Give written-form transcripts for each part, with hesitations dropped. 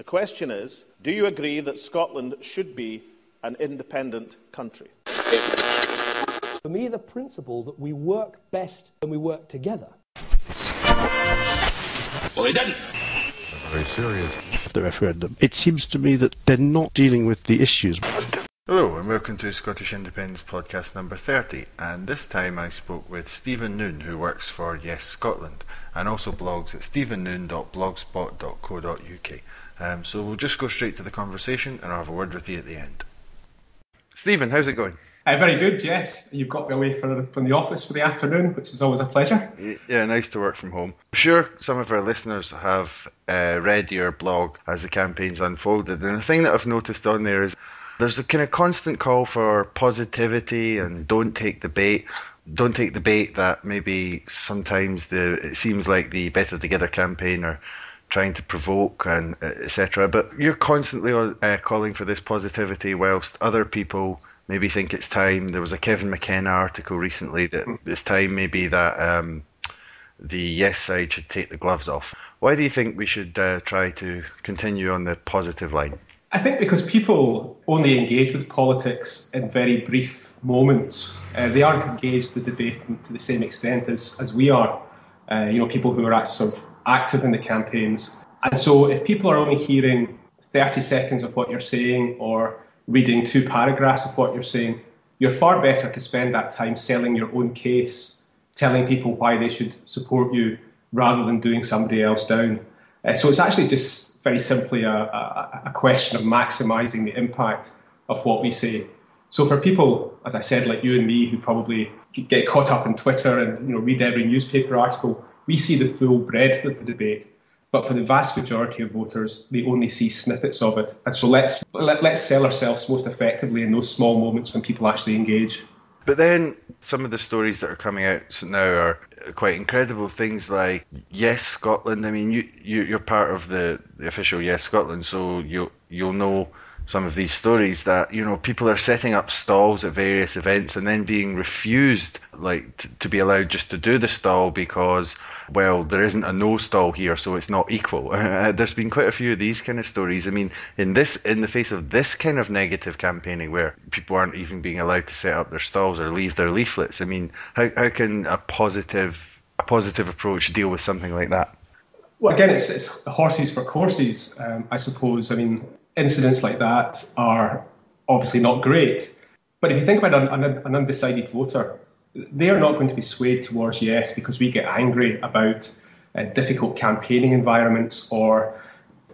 question is, do you agree that Scotland should be an independent country? For me, the principle that we work best when we work together. Well, they didn't. Very serious. The referendum. It seems to me that they're not dealing with the issues. Hello and welcome to Scottish Independence podcast number 30, and this time I spoke with Stephen Noon, who works for Yes Scotland and also blogs at stephennoon.blogspot.co.uk. So we'll just go straight to the conversation and I'll have a word with you at the end. Stephen, how's it going? Very good, yes. You've got me away from the office for the afternoon, which is always a pleasure. Yeah, nice to work from home. I'm sure some of our listeners have read your blog as the campaign's unfolded, and the thing that I've noticed on there is there's a kind of constant call for positivity and don't take the bait. Don't take the bait that maybe sometimes it seems like the Better Together campaign are trying to provoke and etc. But you're constantly calling for this positivity whilst other people maybe think it's time. There was a Kevin McKenna article recently that it's time maybe that the Yes side should take the gloves off. Why do you think we should try to continue on the positive line? I think because people only engage with politics in very brief moments. They aren't engaged in the debate to the same extent as we are. People who are sort of active in the campaigns. And so if people are only hearing 30 seconds of what you're saying or reading 2 paragraphs of what you're saying, you're far better to spend that time selling your own case, telling people why they should support you rather than doing somebody else down. So it's actually just very simply a question of maximising the impact of what we say. So for people, as I said, like you and me, who probably get caught up in Twitter and read every newspaper article, we see the full breadth of the debate. But for the vast majority of voters, they only see snippets of it. And so let's sell ourselves most effectively in those small moments when people actually engage. But then some of the stories that are coming out now are quite incredible. Things like Yes Scotland. I mean, you're part of the official Yes Scotland, so you'll know some of these stories that people are setting up stalls at various events and then being refused to be allowed just to do the stall because, well, there isn't a no stall here, so it's not equal. There's been quite a few of these kind of stories. I mean, in the face of this kind of negative campaigning where people aren't even being allowed to set up their stalls or leave their leaflets, I mean, how can a positive approach deal with something like that? Well, again, it's horses for courses, I suppose. I mean, incidents like that are obviously not great. But if you think about an undecided voter, they are not going to be swayed towards yes because we get angry about difficult campaigning environments or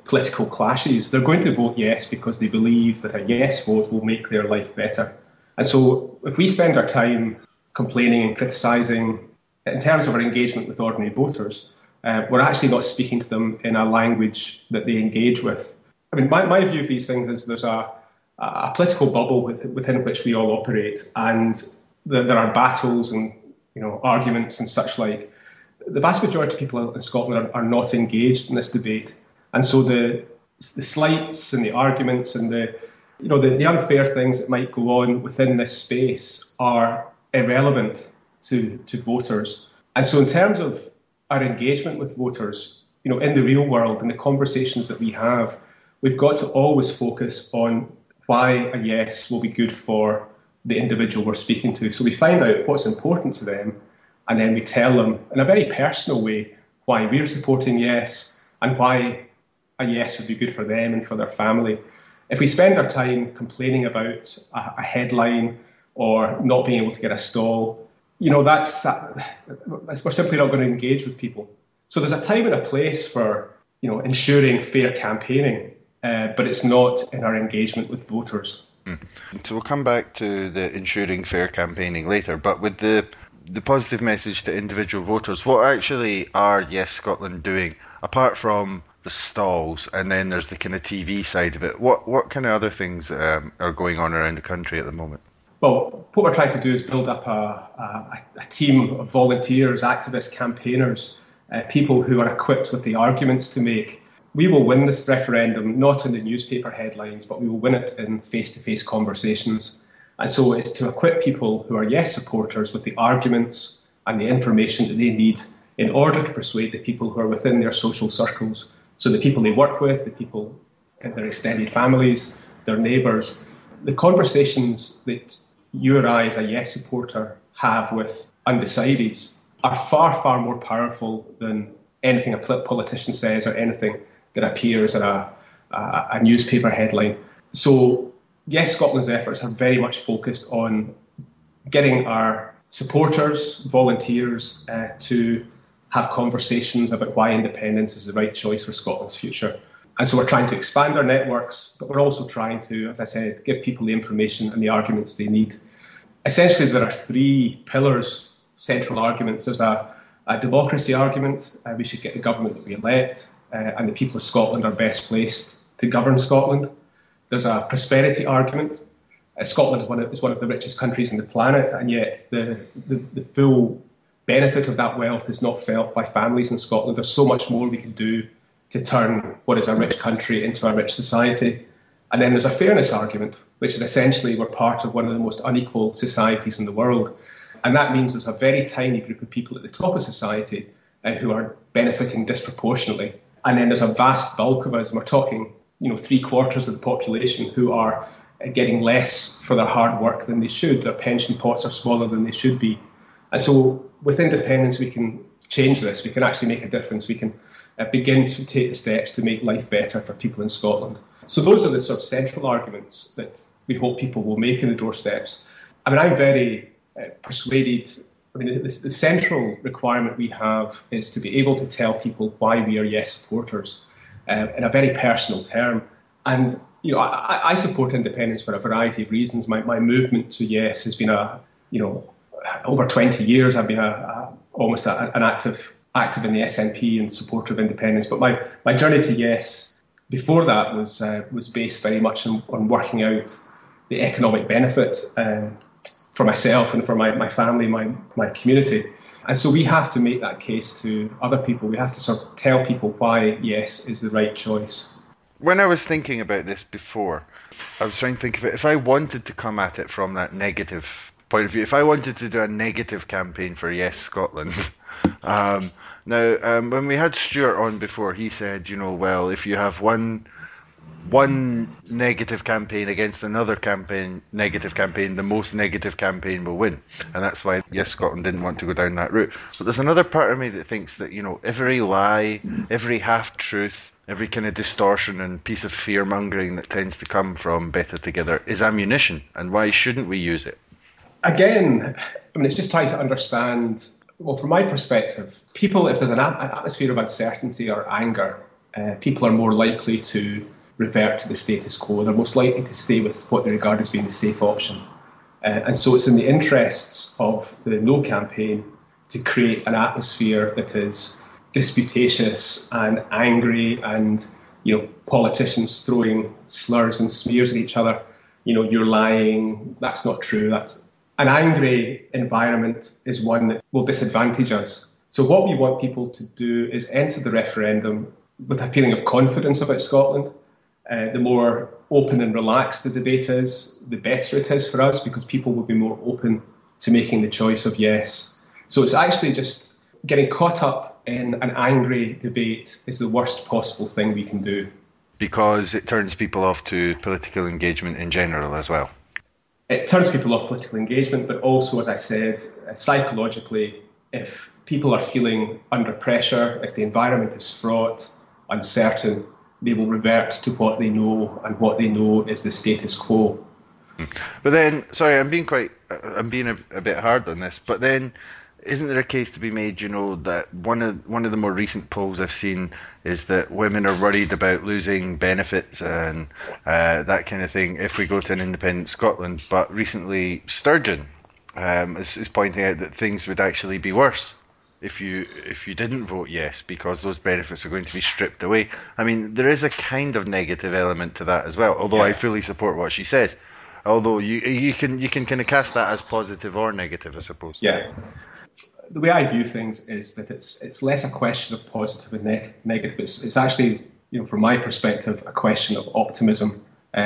political clashes. They're going to vote yes because they believe that a yes vote will make their life better. And so if we spend our time complaining and criticising in terms of our engagement with ordinary voters, we're actually not speaking to them in a language that they engage with. I mean, my view of these things is there's a political bubble within which we all operate, and there are battles and arguments and such like. The vast majority of people in Scotland are not engaged in this debate, and so the slights and the arguments and the unfair things that might go on within this space are irrelevant to voters. And so in terms of our engagement with voters, in the real world, in the conversations that we have, we've got to always focus on why a yes will be good for the individual we're speaking to. So we find out what's important to them, and then we tell them in a very personal way why we're supporting yes and why a yes would be good for them and for their family. If we spend our time complaining about a headline or not being able to get a stall, we're simply not going to engage with people. So there's a time and a place for ensuring fair campaigning, but it's not in our engagement with voters. So we'll come back to the ensuring fair campaigning later, but with the positive message to individual voters, what actually are Yes Scotland doing, apart from the stalls, and then there's the kind of TV side of it? What kind of other things are going on around the country at the moment? Well, what we're trying to do is build up a team of volunteers, activists, campaigners, people who are equipped with the arguments to make. We will win this referendum, not in the newspaper headlines, but we will win it in face-to-face conversations. And so it's to equip people who are yes supporters with the arguments and the information that they need in order to persuade the people who are within their social circles. So the people they work with, the people their extended families, their neighbours. The conversations that you or I as a yes supporter have with undecideds are far, far more powerful than anything a politician says or anything that appears in a newspaper headline. So, Yes Scotland's efforts are very much focused on getting our supporters, volunteers, to have conversations about why independence is the right choice for Scotland's future. And so we're trying to expand our networks, but we're also trying to, as I said, give people the information and the arguments they need. Essentially, there are three pillars, central arguments. There's a democracy argument. We should get the government that we elect, and the people of Scotland are best placed to govern Scotland. There's a prosperity argument. Scotland is one of the richest countries on the planet, and yet the full benefit of that wealth is not felt by families in Scotland. There's so much more we can do to turn what is a rich country into a rich society. And then there's a fairness argument, which is essentially we're part of one of the most unequal societies in the world. And that means there's a very tiny group of people at the top of society who are benefiting disproportionately. And then there's a vast bulk of us, and we're talking, 3/4 of the population who are getting less for their hard work than they should. Their pension pots are smaller than they should be. And so with independence, we can change this. We can actually make a difference. We can begin to take the steps to make life better for people in Scotland. So those are the sort of central arguments that we hope people will make in the doorsteps. I'm very persuaded. The central requirement we have is to be able to tell people why we are yes supporters in a very personal term. And I support independence for a variety of reasons. My movement to yes has been over 20 years. I've been almost an active in the SNP in support of independence. But my journey to yes before that was based very much on working out the economic benefit for myself and for my family, my community. And so we have to make that case to other people. We have to sort of tell people why yes is the right choice. When I was thinking about this before, I was trying to think of it. If I wanted to come at it from that negative point of view, if I wanted to do a negative campaign for Yes Scotland, when we had Stuart on before, he said, well, if you have one negative campaign against another negative campaign, the most negative campaign will win. And that's why Yes Scotland didn't want to go down that route. But there's another part of me that thinks that, every lie, every half-truth, every kind of distortion and piece of fear-mongering that tends to come from Better Together is ammunition. And why shouldn't we use it? Again, it's just trying to understand, well, from my perspective, people, if there's an atmosphere of uncertainty or anger, people are more likely to revert to the status quo. They're most likely to stay with what they regard as being the safe option. And so it's in the interests of the No campaign to create an atmosphere that is disputatious and angry and, politicians throwing slurs and smears at each other. You're lying, that's not true. That's an angry environment is one that will disadvantage us. So what we want people to do is enter the referendum with a feeling of confidence about Scotland. The more open and relaxed the debate is, the better it is for us, because people will be more open to making the choice of yes. So it's actually just getting caught up in an angry debate is the worst possible thing we can do. Because it turns people off to political engagement in general as well. It turns people off political engagement, but also, as I said, psychologically, if people are feeling under pressure, if the environment is fraught, uncertain, they will revert to what they know, and what they know is the status quo. But then, sorry, I'm being a bit hard on this, but then isn't there a case to be made, that one of the more recent polls I've seen is that women are worried about losing benefits and that kind of thing if we go to an independent Scotland, but recently Sturgeon is pointing out that things would actually be worse if you didn't vote yes, because those benefits are going to be stripped away. There is a kind of negative element to that as well, although yeah. I fully support what she says. Although you can kind of cast that as positive or negative, I suppose. Yeah. The way I view things is that it's less a question of positive and negative. It's actually, from my perspective, a question of optimism.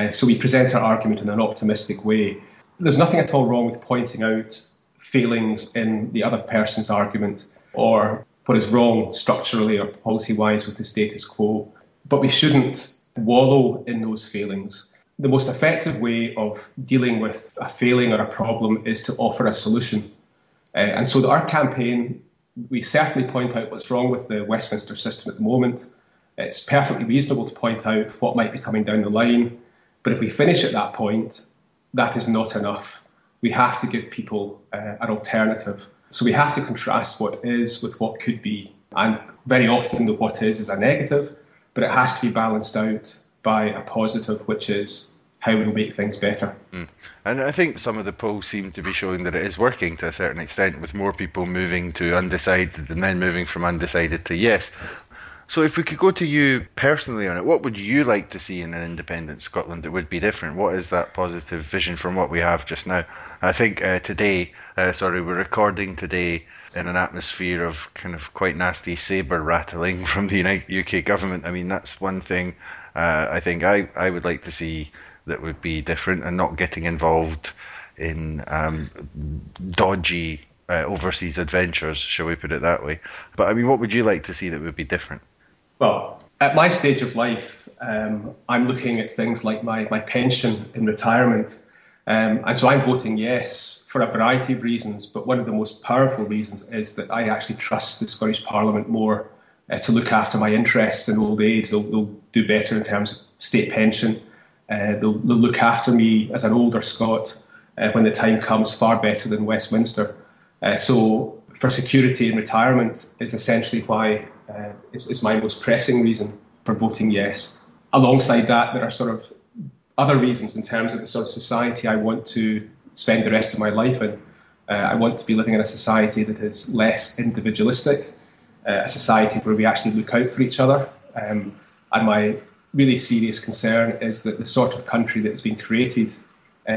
So we present our argument in an optimistic way. There's nothing at all wrong with pointing out failings in the other person's argument or what is wrong structurally or policy-wise with the status quo. But we shouldn't wallow in those failings. The most effective way of dealing with a failing or a problem is to offer a solution. And so our campaign, we certainly point out what's wrong with the Westminster system at the moment. It's perfectly reasonable to point out what might be coming down the line. But if we finish at that point, that is not enough. We have to give people an alternative. So we have to contrast what is with what could be. And very often the what is a negative, but it has to be balanced out by a positive, which is how we'll make things better. And I think some of the polls seem to be showing that it is working to a certain extent, with more people moving to undecided and then moving from undecided to yes. So if we could go to you personally on it, what would you like to see in an independent Scotland that would be different? What is that positive vision from what we have just now? I think we're recording today in an atmosphere of kind of quite nasty sabre rattling from the UK government. I mean, that's one thing I think I would like to see that would be different, and not getting involved in dodgy overseas adventures, shall we put it that way. But I mean, what would you like to see that would be different? Well, at my stage of life, I'm looking at things like my pension in retirement. And so I'm voting yes for a variety of reasons, but one of the most powerful reasons is that I actually trust the Scottish Parliament more to look after my interests in old age. They'll do better in terms of state pension. They'll look after me as an older Scot when the time comes, far better than Westminster. So for security in retirement is essentially why it's my most pressing reason for voting yes. Alongside that, there are sort of other reasons in terms of the sort of society I want to spend the rest of my life in. I want to be living in a society that is less individualistic, a society where we actually look out for each other. And my really serious concern is that the sort of country that has been created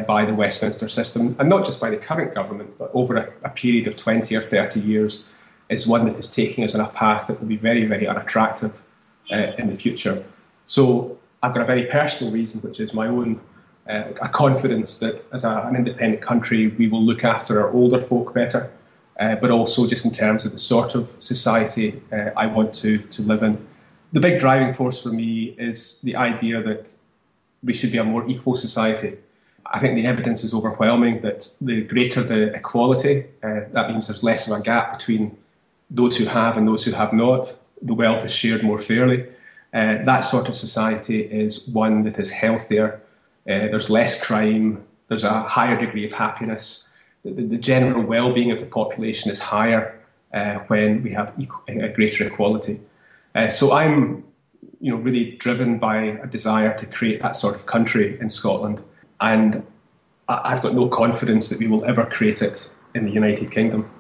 by the Westminster system, and not just by the current government, but over a period of 20 or 30 years, is one that is taking us on a path that will be very, very unattractive in the future. So I've got a very personal reason, which is my own a confidence that as an independent country, we will look after our older folk better, but also just in terms of the sort of society I want to live in. The big driving force for me is the idea that we should be a more equal society. I think the evidence is overwhelming that the greater the equality, that means there's less of a gap between those who have and those who have not. The wealth is shared more fairly. That sort of society is one that is healthier. There's less crime. There's a higher degree of happiness. The general well-being of the population is higher when we have a greater equality. So I'm, really driven by a desire to create that sort of country in Scotland, and I've got no confidence that we will ever create it in the United Kingdom.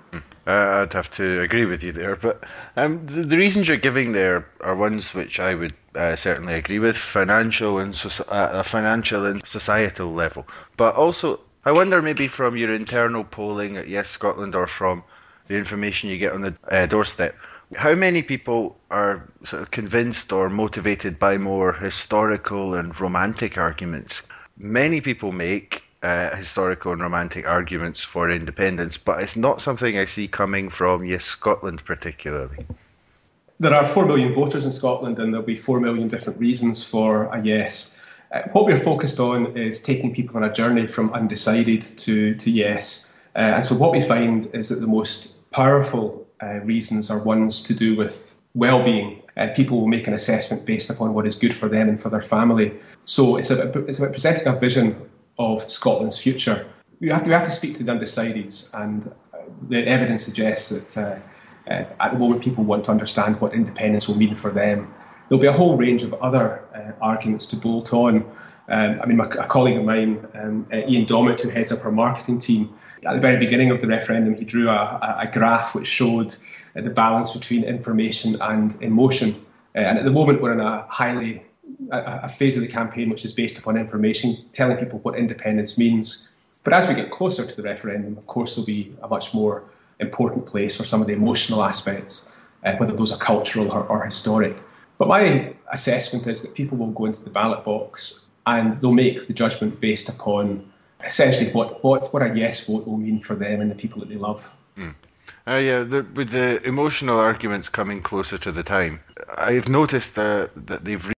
I'd have to agree with you there, but the reasons you're giving there are ones which I would certainly agree with, financial and societal level. But also, I wonder maybe from your internal polling at Yes Scotland or from the information you get on the doorstep, how many people are sort of convinced or motivated by more historical and romantic arguments? Many people make historical and romantic arguments for independence, but it's not something I see coming from Yes Scotland particularly. There are 4 million voters in Scotland, and there'll be 4 million different reasons for a yes. What we're focused on is taking people on a journey from undecided to yes. And so what we find is that the most powerful reasons are ones to do with well-being. People will make an assessment based upon what is good for them and for their family. So it's about presenting a vision of Scotland's future. We have to speak to the undecideds, and the evidence suggests that at the moment people want to understand what independence will mean for them. There'll be a whole range of other arguments to bolt on. A colleague of mine, Ian Dommett, who heads up our marketing team, at the very beginning of the referendum, he drew a graph which showed the balance between information and emotion. And at the moment, we're in a phase of the campaign which is based upon information, telling people what independence means. But as we get closer to the referendum, of course, there'll be a much more important place for some of the emotional aspects, whether those are cultural or historic. But my assessment is that people will go into the ballot box and they'll make the judgment based upon essentially what a yes vote will mean for them and the people that they love. With the emotional arguments coming closer to the time, I've noticed that they've